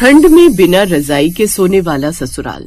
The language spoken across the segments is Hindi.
ठंड में बिना रजाई के सोने वाला ससुराल।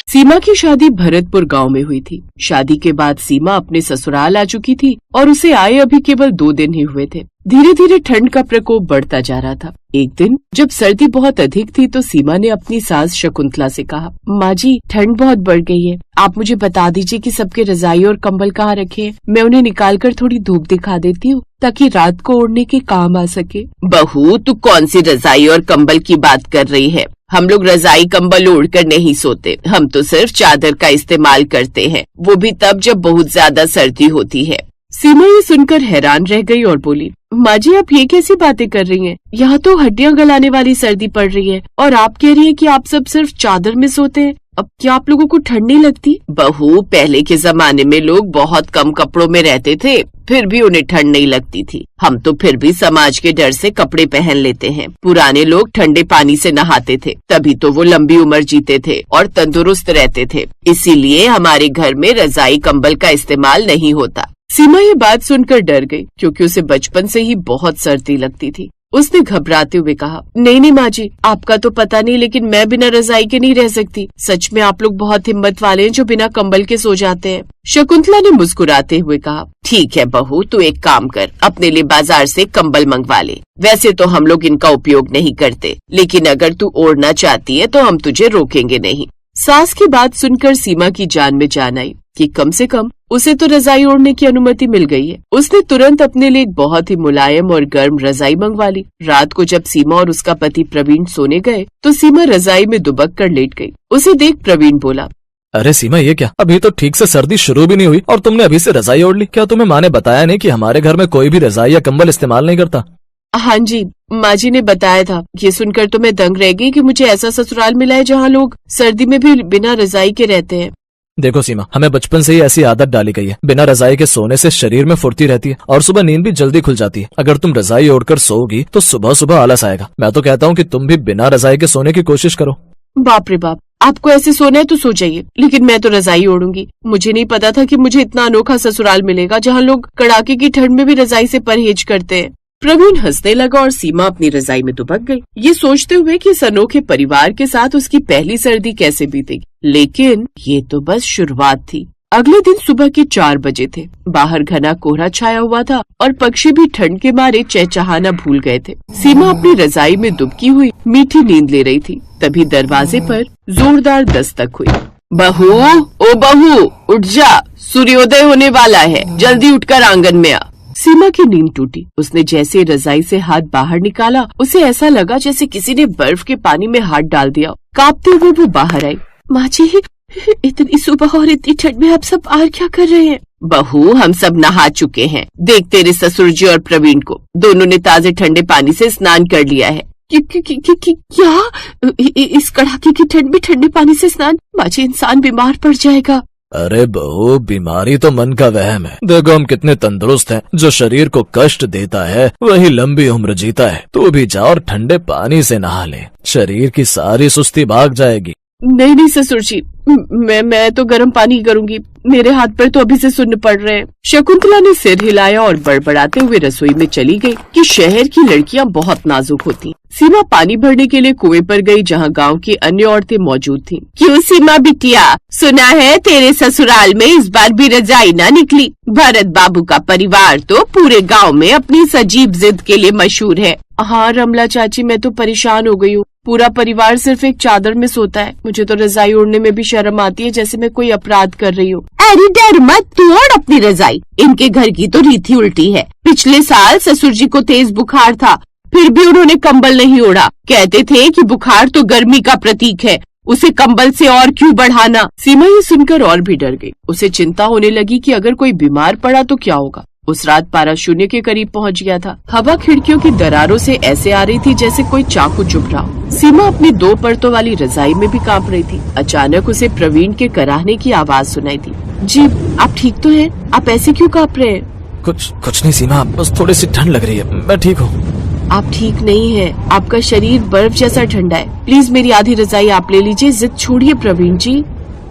सीमा की शादी भरतपुर गांव में हुई थी। शादी के बाद सीमा अपने ससुराल आ चुकी थी और उसे आए अभी केवल 2 दिन ही हुए थे। धीरे धीरे ठंड का प्रकोप बढ़ता जा रहा था। एक दिन जब सर्दी बहुत अधिक थी तो सीमा ने अपनी सास शकुंतला से कहा, माँ जी, ठंड बहुत बढ़ गई है, आप मुझे बता दीजिए कि सबके रजाई और कंबल कहाँ रखे हैं। मैं उन्हें निकाल कर थोड़ी धूप दिखा देती हूँ ताकि रात को ओढ़ने के काम आ सके। बहू, तू कौन सी रजाई और कंबल की बात कर रही है? हम लोग रजाई कंबल ओढ़कर नहीं सोते, हम तो सिर्फ चादर का इस्तेमाल करते हैं, वो भी तब जब बहुत ज्यादा सर्दी होती है। सीमा ये सुनकर हैरान रह गई और बोली, माँ जी, आप ये कैसी बातें कर रही हैं? यहाँ तो हड्डियाँ गलाने वाली सर्दी पड़ रही है और आप कह रही हैं कि आप सब सिर्फ चादर में सोते हैं। अब क्या आप लोगों को ठंड नहीं लगती? बहू, पहले के जमाने में लोग बहुत कम कपड़ों में रहते थे, फिर भी उन्हें ठंड नहीं लगती थी। हम तो फिर भी समाज के डर से कपड़े पहन लेते हैं। पुराने लोग ठंडे पानी से नहाते थे, तभी तो वो लंबी उम्र जीते थे और तंदुरुस्त रहते थे। इसीलिए हमारे घर में रजाई कंबल का इस्तेमाल नहीं होता। सीमा ये बात सुनकर डर गई क्योंकि उसे बचपन से ही बहुत सर्दी लगती थी। उसने घबराते हुए कहा, नहीं माँ जी, आपका तो पता नहीं, लेकिन मैं बिना रजाई के नहीं रह सकती। सच में आप लोग बहुत हिम्मत वाले हैं जो बिना कंबल के सो जाते हैं। शकुंतला ने मुस्कुराते हुए कहा, ठीक है बहू, तू एक काम कर, अपने लिए बाजार से कंबल मंगवा ले। वैसे तो हम लोग इनका उपयोग नहीं करते, लेकिन अगर तू ओढ़ना चाहती है तो हम तुझे रोकेंगे नहीं। सास की बात सुनकर सीमा की जान में जान आई कि कम से कम उसे तो रजाई ओढ़ने की अनुमति मिल गई है। उसने तुरंत अपने लिए एक बहुत ही मुलायम और गर्म रजाई मंगवा ली। रात को जब सीमा और उसका पति प्रवीण सोने गए तो सीमा रजाई में दुबक कर लेट गई। उसे देख प्रवीण बोला, अरे सीमा, ये क्या? अभी तो ठीक से सर्दी शुरू भी नहीं हुई और तुमने अभी से रजाई ओढ़ ली। क्या तुम्हें माँ ने बताया नहीं कि हमारे घर में कोई भी रजाई या कंबल इस्तेमाल नहीं करता? हाँ जी, माँ जी ने बताया था। ये सुनकर तो मैं दंग रह गई कि मुझे ऐसा ससुराल मिला है जहाँ लोग सर्दी में भी बिना रजाई के रहते हैं। देखो सीमा, हमें बचपन से ही ऐसी आदत डाली गई है। बिना रजाई के सोने से शरीर में फुर्ती रहती है और सुबह नींद भी जल्दी खुल जाती है। अगर तुम रजाई ओढ़कर सोओगी तो सुबह सुबह आलस आएगा। मैं तो कहता हूँ कि तुम भी बिना रजाई के सोने की कोशिश करो। बाप रे बाप, आपको ऐसे सोना है तो सो जाइए, लेकिन मैं तो रजाई ओढ़ूंगी। मुझे नहीं पता था कि मुझे इतना अनोखा ससुराल मिलेगा जहाँ लोग कड़ाके की ठंड में भी रजाई से परहेज करते हैं। प्रवीण हंसने लगा और सीमा अपनी रजाई में दुबक गई, ये सोचते हुए कि इस अनोखे परिवार के साथ उसकी पहली सर्दी कैसे बीतेगी। लेकिन ये तो बस शुरुआत थी। अगले दिन सुबह के 4 बजे थे। बाहर घना कोहरा छाया हुआ था और पक्षी भी ठंड के मारे चहचहाना भूल गए थे। सीमा अपनी रजाई में दुबकी हुई मीठी नींद ले रही थी। तभी दरवाजे पर जोरदार दस्तक हुई। बहू, ओ बहू, उठ जा, सूर्योदय होने वाला है, जल्दी उठकर आंगन में आ। सीमा की नींद टूटी। उसने जैसे रजाई से हाथ बाहर निकाला, उसे ऐसा लगा जैसे किसी ने बर्फ के पानी में हाथ डाल दिया। कांपते हुए वो बाहर आई। माँ जी, इतनी सुबह और इतनी ठंड में आप सब बाहर क्या कर रहे हैं? बहू, हम सब नहा चुके हैं। देख तेरे ससुर जी और प्रवीण को, दोनों ने ताजे ठंडे पानी से स्नान कर लिया है। क्या? इस कड़ाके की ठंड में ठंडे पानी से स्नान? माँ जी, इंसान बीमार पड़ जाएगा। अरे बहू, बीमारी तो मन का वहम है। देखो हम कितने तंदुरुस्त हैं। जो शरीर को कष्ट देता है वही लंबी उम्र जीता है। तू भी जा और ठंडे पानी से नहा ले, शरीर की सारी सुस्ती भाग जाएगी। नहीं ससुर जी, मैं तो गर्म पानी करूंगी। मेरे हाथ पर तो अभी से सुन्न पड़ रहे हैं। शकुंतला ने सिर हिलाया और बड़बड़ाते हुए रसोई में चली गई कि शहर की लड़कियां बहुत नाजुक होती। सीमा पानी भरने के लिए कुएं पर गई जहां गांव की अन्य औरतें मौजूद थीं। क्यों सीमा बिटिया, सुना है तेरे ससुराल में इस बार भी रजाई ना निकली? भरत बाबू का परिवार तो पूरे गाँव में अपनी सजीव जिद के लिए मशहूर है। हाँ रमला चाची, मैं तो परेशान हो गई हूँ। पूरा परिवार सिर्फ एक चादर में सोता है। मुझे तो रजाई ओढ़ने में भी शर्म आती है, जैसे मैं कोई अपराध कर रही हूँ। अरे डर मत, तू ओढ़ अपनी रजाई। इनके घर की तो रीति उल्टी है। पिछले साल ससुर जी को तेज बुखार था, फिर भी उन्होंने कंबल नहीं ओढ़ा। कहते थे कि बुखार तो गर्मी का प्रतीक है, उसे कंबल से और क्यों बढ़ाना। सीमा ये सुनकर और भी डर गई। उसे चिंता होने लगी कि अगर कोई बीमार पड़ा तो क्या होगा। उस रात पारा शून्य के करीब पहुंच गया था। हवा खिड़कियों की दरारों से ऐसे आ रही थी जैसे कोई चाकू चुभ रहा हो। सीमा अपनी 2 परतों वाली रजाई में भी कांप रही थी। अचानक उसे प्रवीण के कराहने की आवाज सुनाई दी। जी, आप ठीक तो हैं? आप ऐसे क्यों कांप रहे हैं? कुछ नहीं सीमा, बस थोड़ी सी ठंड लग रही है, मैं ठीक हूँ। आप ठीक नहीं है, आपका शरीर बर्फ जैसा ठंडा है। प्लीज मेरी आधी रजाई आप ले लीजिए। जिद छोड़िए प्रवीण जी।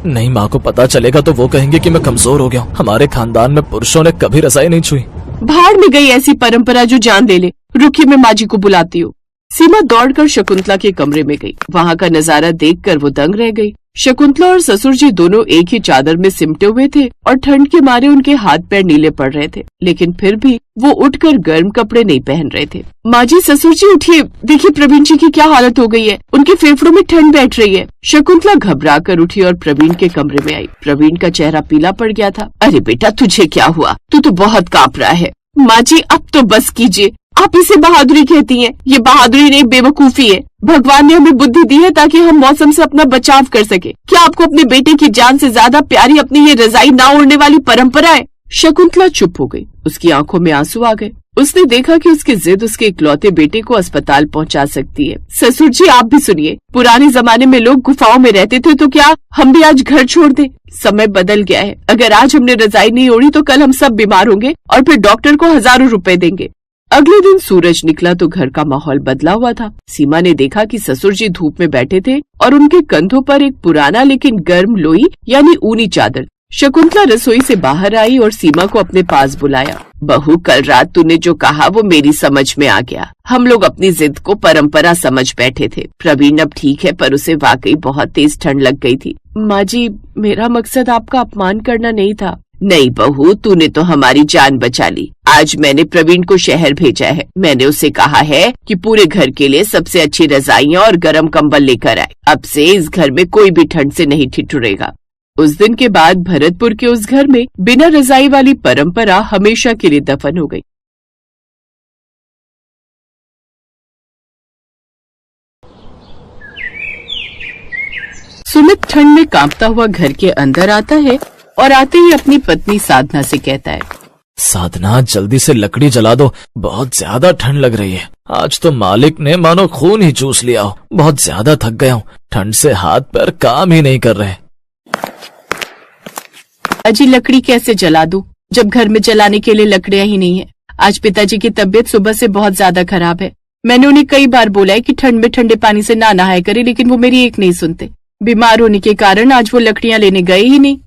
नहीं, माँ को पता चलेगा तो वो कहेंगे कि मैं कमजोर हो गया हूँ। हमारे खानदान में पुरुषों ने कभी रजाई नहीं छुई। भाड़ में गई ऐसी परंपरा जो जान ले ले। रुकिए, मैं माँ जी को बुलाती हूँ। सीमा दौड़कर शकुंतला के कमरे में गई। वहाँ का नजारा देखकर वो दंग रह गई। शकुंतला और ससुर जी दोनों एक ही चादर में सिमटे हुए थे और ठंड के मारे उनके हाथ पैर नीले पड़ रहे थे, लेकिन फिर भी वो उठकर गर्म कपड़े नहीं पहन रहे थे। माँ जी, ससुर जी उठिए, देखिए प्रवीण जी की क्या हालत हो गई है, उनके फेफड़ों में ठंड बैठ रही है। शकुंतला घबरा कर उठी और प्रवीण के कमरे में आई। प्रवीण का चेहरा पीला पड़ गया था। अरे बेटा, तुझे क्या हुआ? तू तो बहुत कांप रहा है। माँ जी, अब तो बस कीजिए। आप इसे बहादुरी कहती हैं? ये बहादुरी नहीं, बेवकूफी है। भगवान ने हमें बुद्धि दी है ताकि हम मौसम से अपना बचाव कर सके। क्या आपको अपने बेटे की जान से ज्यादा प्यारी अपनी ये रजाई ना ओढ़ने वाली परंपरा है? शकुंतला चुप हो गई। उसकी आंखों में आंसू आ गए। उसने देखा कि उसकी जिद उसके इकलौते बेटे को अस्पताल पहुंचा सकती है। ससुर जी, आप भी सुनिए। पुराने जमाने में लोग गुफाओं में रहते थे, तो क्या हम भी आज घर छोड़ दें? समय बदल गया है। अगर आज हमने रजाई नहीं ओढ़ी तो कल हम सब बीमार होंगे और फिर डॉक्टर को हजारों रुपए देंगे। अगले दिन सूरज निकला तो घर का माहौल बदला हुआ था। सीमा ने देखा कि ससुर जी धूप में बैठे थे और उनके कंधों पर एक पुराना लेकिन गर्म लोई यानी ऊनी चादर। शकुंतला रसोई से बाहर आई और सीमा को अपने पास बुलाया। बहू, कल रात तूने जो कहा वो मेरी समझ में आ गया। हम लोग अपनी जिद को परंपरा समझ बैठे थे। प्रवीण अब ठीक है, पर उसे वाकई बहुत तेज ठंड लग गई थी। माँ जी, मेरा मकसद आपका अपमान करना नहीं था। नहीं बहू, तूने तो हमारी जान बचा ली। आज मैंने प्रवीण को शहर भेजा है। मैंने उसे कहा है कि पूरे घर के लिए सबसे अच्छी रजाइयाँ और गर्म कंबल लेकर आए। अब से इस घर में कोई भी ठंड से नहीं ठिठुरेगा। उस दिन के बाद भरतपुर के उस घर में बिना रजाई वाली परंपरा हमेशा के लिए दफन हो गई। सुमित ठंड में कांपता हुआ घर के अंदर आता है और आते ही अपनी पत्नी साधना से कहता है, साधना, जल्दी से लकड़ी जला दो, बहुत ज्यादा ठंड लग रही है। आज तो मालिक ने मानो खून ही चूस लिया हो। बहुत ज्यादा थक गया हूँ, ठंड से हाथ पैर काम ही नहीं कर रहे। अजी, लकड़ी कैसे जला दूं जब घर में जलाने के लिए लकड़ियां ही नहीं है। आज पिताजी की तबीयत सुबह से बहुत ज्यादा खराब है। मैंने उन्हें कई बार बोला है कि ठंड में ठंडे पानी से ना नहाया करे, लेकिन वो मेरी एक नहीं सुनते। बीमार होने के कारण आज वो लकड़ियां लेने गए ही नहीं।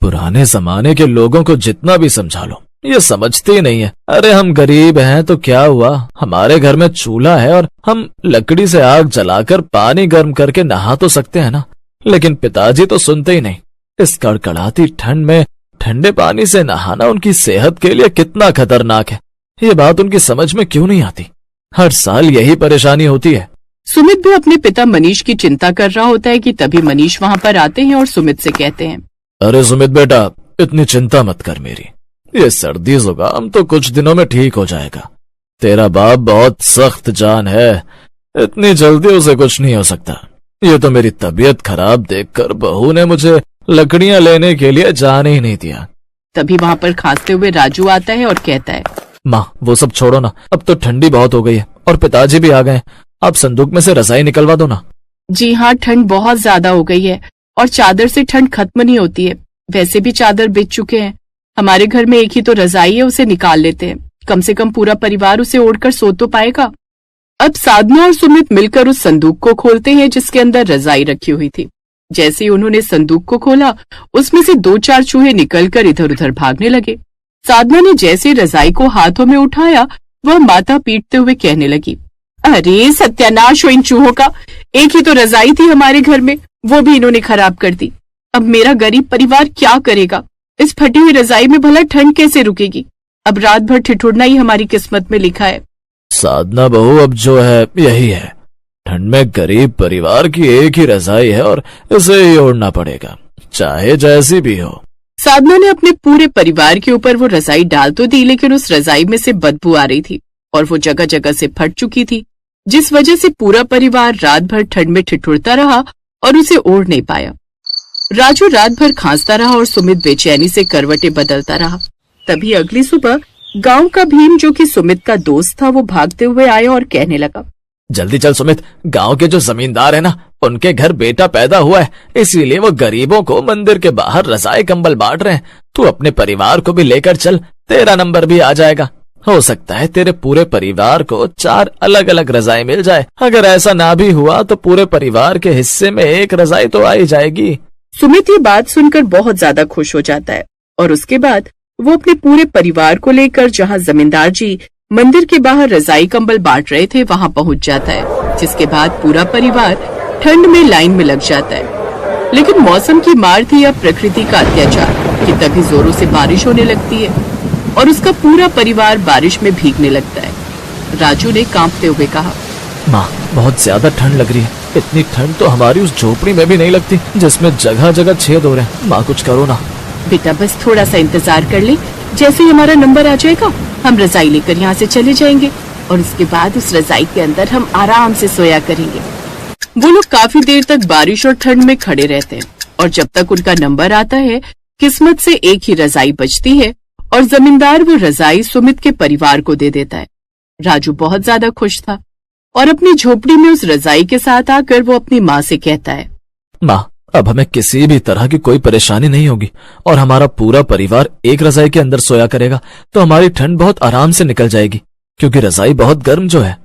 पुराने जमाने के लोगों को जितना भी समझा लो, ये समझते ही नहीं है। अरे हम गरीब हैं तो क्या हुआ, हमारे घर में चूल्हा है और हम लकड़ी से आग जलाकर पानी गर्म करके नहा तो सकते हैं ना। लेकिन पिताजी तो सुनते ही नहीं। इस कड़कड़ाती ठंड में ठंडे पानी से नहाना उनकी सेहत के लिए कितना खतरनाक है, ये बात उनकी समझ में क्यों नहीं आती। हर साल यही परेशानी होती है। सुमित भी अपने पिता मनीष की चिंता कर रहा होता है कि तभी मनीष वहाँ पर आते हैं और सुमित से कहते हैं, अरे सुमित बेटा, इतनी चिंता मत कर मेरी। ये सर्दी जुकाम तो कुछ दिनों में ठीक हो जाएगा। तेरा बाप बहुत सख्त जान है, इतनी जल्दी उसे कुछ नहीं हो सकता। ये तो मेरी तबीयत खराब देखकर बहू ने मुझे लकड़ियां लेने के लिए जाने ही नहीं दिया। तभी वहाँ पर खांसते हुए राजू आता है और कहता है, माँ वो सब छोड़ो ना, अब तो ठंडी बहुत हो गई है और पिताजी भी आ गए। आप संदूक में से रजाई निकलवा दो ना। जी हाँ, ठंड बहुत ज्यादा हो गई है और चादर से ठंड खत्म नहीं होती है। वैसे भी चादर बिछ चुके हैं। हमारे घर में एक ही तो रजाई है, उसे निकाल लेते हैं। कम से कम पूरा परिवार उसे ओढ़कर सो तो पाएगा। अब साधना और सुमित मिलकर उस संदूक को खोलते हैं जिसके अंदर रजाई रखी हुई थी। जैसे ही उन्होंने संदूक को खोला, उसमें से 2-4 चूहे निकलकर इधर उधर भागने लगे। साधना ने जैसे रजाई को हाथों में उठाया, वह माथा पीटते हुए कहने लगी, अरे सत्यानाश हो इन चूहों का। एक ही तो रजाई थी हमारे घर में, वो भी इन्होंने खराब कर दी। अब मेरा गरीब परिवार क्या करेगा? इस फटी हुई रजाई में भला ठंड कैसे रुकेगी? अब रात भर ठिठुरना ही हमारी किस्मत में लिखा है। साधना बहू, अब जो है यही है। ठंड में गरीब परिवार की एक ही रजाई है और इसे ही ओढ़ना पड़ेगा, चाहे जैसी भी हो। साधना ने अपने पूरे परिवार के ऊपर वो रजाई डाल तो दी, लेकिन उस रजाई में से बदबू आ रही थी और वो जगह जगह से फट चुकी थी, जिस वजह से पूरा परिवार रात भर ठंड में ठिठुरता रहा और उसे ओढ़ नहीं पाया। राजू रात भर खांसता रहा और सुमित बेचैनी से करवटें बदलता रहा। तभी अगली सुबह गांव का भीम, जो कि सुमित का दोस्त था, वो भागते हुए आया और कहने लगा, जल्दी चल सुमित, गांव के जो जमींदार है ना, उनके घर बेटा पैदा हुआ है, इसीलिए वो गरीबों को मंदिर के बाहर रजाई कंबल बांट रहे हैं। तू अपने परिवार को भी लेकर चल, तेरा नंबर भी आ जाएगा। हो सकता है तेरे पूरे परिवार को 4 अलग अलग रजाई मिल जाए। अगर ऐसा ना भी हुआ तो पूरे परिवार के हिस्से में एक रजाई तो आ ही जाएगी। सुमित ये बात सुनकर बहुत ज्यादा खुश हो जाता है और उसके बाद वो अपने पूरे परिवार को लेकर जहाँ जमींदार जी मंदिर के बाहर रजाई कंबल बांट रहे थे वहाँ पहुँच जाता है, जिसके बाद पूरा परिवार ठंड में लाइन में लग जाता है। लेकिन मौसम की मार थी या प्रकृति का अत्याचार कि तभी जोरों से बारिश होने लगती है और उसका पूरा परिवार बारिश में भीगने लगता है। राजू ने कांपते हुए कहा, माँ बहुत ज्यादा ठंड लग रही है। इतनी ठंड तो हमारी उस झोपड़ी में भी नहीं लगती जिसमें जगह जगह छेद हो रहे हैं। माँ कुछ करो ना। बेटा बस थोड़ा सा इंतजार कर ले, जैसे ही हमारा नंबर आ जाएगा हम रजाई लेकर यहाँ से चले जाएंगे और उसके बाद उस रजाई के अंदर हम आराम से सोया करेंगे। वो लोग काफी देर तक बारिश और ठंड में खड़े रहते हैं और जब तक उनका नंबर आता है किस्मत से एक ही रजाई बचती है और जमींदार वो रजाई सुमित के परिवार को दे देता है। राजू बहुत ज्यादा खुश था और अपनी झोपड़ी में उस रजाई के साथ आकर वो अपनी माँ से कहता है, माँ अब हमें किसी भी तरह की कोई परेशानी नहीं होगी और हमारा पूरा परिवार एक रजाई के अंदर सोया करेगा तो हमारी ठंड बहुत आराम से निकल जाएगी, क्योंकि रजाई बहुत गर्म जो है।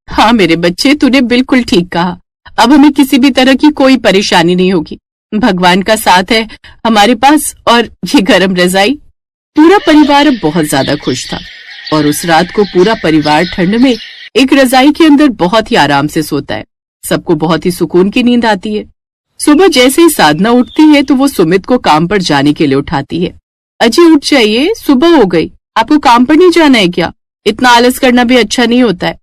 हाँ मेरे बच्चे, तूने बिल्कुल ठीक कहा। अब हमें किसी भी तरह की कोई परेशानी नहीं होगी। भगवान का साथ है हमारे पास और ये गर्म रजाई। पूरा परिवार अब बहुत ज्यादा खुश था और उस रात को पूरा परिवार ठंड में एक रजाई के अंदर बहुत ही आराम से सोता है। सबको बहुत ही सुकून की नींद आती है। सुबह जैसे ही साधना उठती है तो वो सुमित को काम पर जाने के लिए उठाती है। अजी उठ जाइए, सुबह हो गई, आपको काम पर नहीं जाना है क्या? इतना आलस करना भी अच्छा नहीं होता है।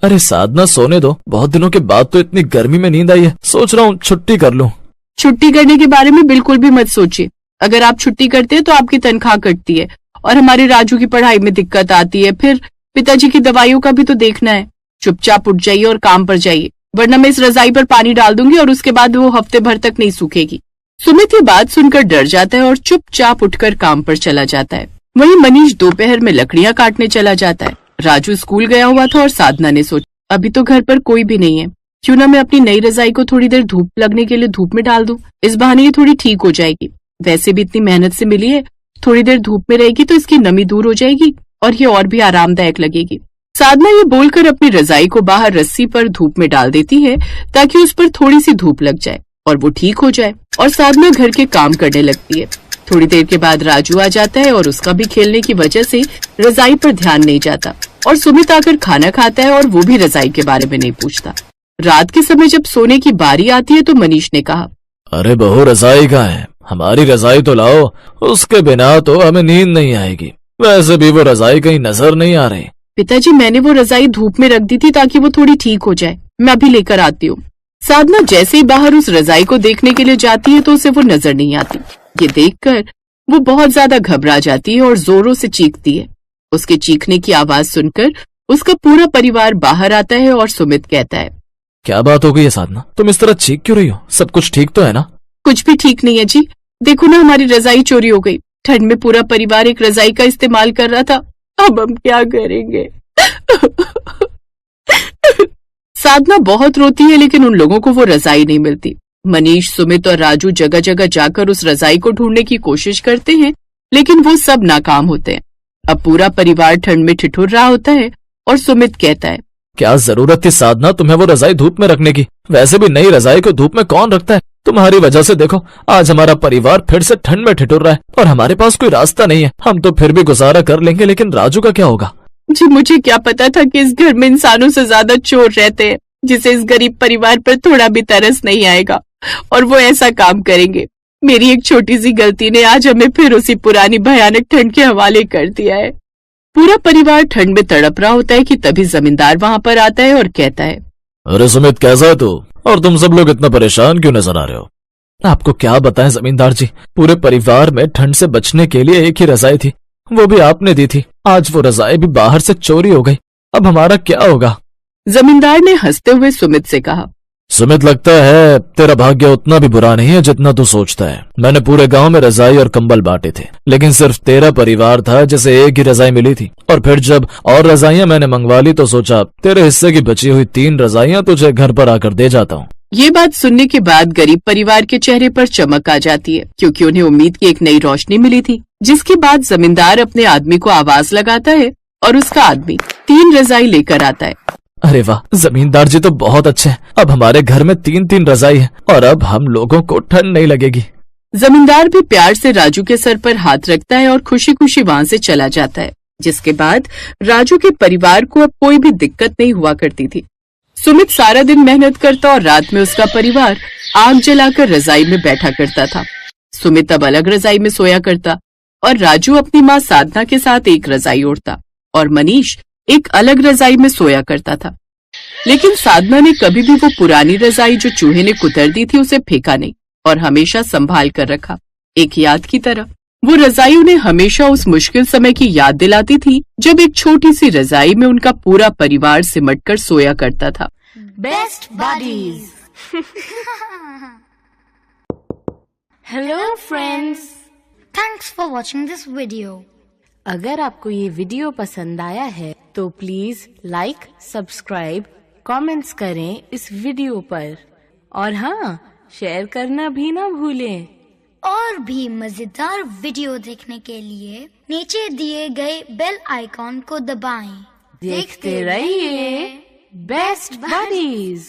अरे साधना सोने दो, बहुत दिनों के बाद तो इतनी गर्मी में नींद आई है, सोच रहा हूँ छुट्टी कर लूँ। छुट्टी करने के बारे में बिल्कुल भी मत सोचिए। अगर आप छुट्टी करते हैं तो आपकी तनख्वाह कटती है और हमारे राजू की पढ़ाई में दिक्कत आती है, फिर पिताजी की दवाइयों का भी तो देखना है। चुपचाप उठ जाइए और काम पर जाइए, वरना मैं इस रजाई पर पानी डाल दूंगी और उसके बाद वो हफ्ते भर तक नहीं सूखेगी। सुमित ये बात सुनकर डर जाता है और चुपचाप उठकर काम पर चला जाता है। वहीं मनीष दोपहर में लकड़ियां काटने चला जाता है। राजू स्कूल गया हुआ था और साधना ने सोचा अभी तो घर पर कोई भी नहीं है, क्यों ना मैं अपनी नई रजाई को थोड़ी देर धूप लगने के लिए धूप में डाल दूं। इस बहाने ये थोड़ी ठीक हो जाएगी। वैसे भी इतनी मेहनत से मिली है, थोड़ी देर धूप में रहेगी तो इसकी नमी दूर हो जाएगी और ये और भी आरामदायक लगेगी। साधना ये बोलकर अपनी रजाई को बाहर रस्सी पर धूप में डाल देती है ताकि उस पर थोड़ी सी धूप लग जाए और वो ठीक हो जाए और साधना घर के काम करने लगती है। थोड़ी देर के बाद राजू आ जाता है और उसका भी खेलने की वजह से रजाई पर ध्यान नहीं जाता और सुमित आकर खाना खाता है और वो भी रजाई के बारे में नहीं पूछता। रात के समय जब सोने की बारी आती है तो मनीष ने कहा, अरे बहू रजाई कहाँ है? हमारी रजाई तो लाओ, उसके बिना तो हमें नींद नहीं आएगी। वैसे भी वो रजाई कहीं नजर नहीं आ रही। पिताजी मैंने वो रजाई धूप में रख दी थी ताकि वो थोड़ी ठीक हो जाए, मैं अभी लेकर आती हूँ। साधना जैसे ही बाहर उस रजाई को देखने के लिए जाती है तो उसे वो नजर नहीं आती। ये देखकर वो बहुत ज्यादा घबरा जाती है और जोरों से चीखती है। उसके चीखने की आवाज सुनकर उसका पूरा परिवार बाहर आता है और सुमित कहता है, क्या बात हो गई है साधना, तुम इस तरह चीख क्यों रही हो? सब कुछ ठीक तो है ना? कुछ भी ठीक नहीं है जी, देखो ना हमारी रजाई चोरी हो गई। ठंड में पूरा परिवार एक रजाई का इस्तेमाल कर रहा था, अब हम क्या करेंगे? साधना बहुत रोती है लेकिन उन लोगों को वो रजाई नहीं मिलती। मनीष, सुमित और राजू जगह जगह जाकर उस रजाई को ढूंढने की कोशिश करते हैं लेकिन वो सब नाकाम होते हैं। अब पूरा परिवार ठंड में ठिठुर रहा होता है और सुमित कहता है, क्या जरूरत थी साधना तुम्हें वो रजाई धूप में रखने की? वैसे भी नई रजाई को धूप में कौन रखता है? तुम्हारी वजह से देखो आज हमारा परिवार फिर से ठंड में ठिठुर रहा है और हमारे पास कोई रास्ता नहीं है। हम तो फिर भी गुजारा कर लेंगे लेकिन राजू का क्या होगा? जी मुझे क्या पता था कि इस घर में इंसानों से ज्यादा चोर रहते हैं जिसे इस गरीब परिवार पर थोड़ा भी तरस नहीं आएगा और वो ऐसा काम करेंगे। मेरी एक छोटी सी गलती ने आज हमें फिर उसी पुरानी भयानक ठंड के हवाले कर दिया है। पूरा परिवार ठंड में तड़प रहा होता है कि तभी जमींदार वहाँ पर आता है और कहता है, अरे सुमित कैसा है तू? और तुम सब लोग इतना परेशान क्यों नजर आ रहे हो? आपको क्या बताएं जमींदार जी, पूरे परिवार में ठंड से बचने के लिए एक ही रजाई थी, वो भी आपने दी थी। आज वो रजाई भी बाहर से चोरी हो गई, अब हमारा क्या होगा? जमींदार ने हंसते हुए सुमित से कहा, सुमित लगता है तेरा भाग्य उतना भी बुरा नहीं है जितना तू सोचता है। मैंने पूरे गांव में रजाई और कंबल बांटे थे लेकिन सिर्फ तेरा परिवार था जिसे एक ही रजाई मिली थी और फिर जब और रजाइयां मैंने मंगवा ली तो सोचा तेरे हिस्से की बची हुई 3 रजाइयां तुझे घर पर आकर दे जाता हूँ। ये बात सुनने के बाद गरीब परिवार के चेहरे पर चमक आ जाती है क्योंकि उन्हें उम्मीद की एक नई रोशनी मिली थी। जिसके बाद जमींदार अपने आदमी को आवाज लगाता है और उसका आदमी 3 रजाई लेकर आता है। अरे वाह, जमींदार जी तो बहुत अच्छे हैं। अब हमारे घर में 3-3 रजाई है और अब हम लोगों को ठंड नहीं लगेगी। जमींदार भी प्यार से राजू के सर पर हाथ रखता है और खुशी खुशी वहाँ से चला जाता है। जिसके बाद राजू के परिवार को अब कोई भी दिक्कत नहीं हुआ करती थी। सुमित सारा दिन मेहनत करता और रात में उसका परिवार आग जलाकर रजाई में बैठा करता था। सुमित अब अलग रजाई में सोया करता और राजू अपनी माँ साधना के साथ एक रजाई ओढ़ता और मनीष एक अलग रजाई में सोया करता था। लेकिन साधना ने कभी भी वो पुरानी रजाई जो चूहे ने कुतर दी थी उसे फेंका नहीं और हमेशा संभाल कर रखा, एक याद की तरह। वो रजाई उन्हें हमेशा उस मुश्किल समय की याद दिलाती थी जब एक छोटी सी रजाई में उनका पूरा परिवार सिमटकर सोया करता था। Best buddies. Hello friends, thanks for watching this video. अगर आपको ये वीडियो पसंद आया है तो प्लीज लाइक, सब्सक्राइब, कमेंट्स करें इस वीडियो पर और हाँ, शेयर करना भी ना भूलें। और भी मजेदार वीडियो देखने के लिए नीचे दिए गए बेल आइकॉन को दबाएं। देखते रहिए बेस्ट बडीज।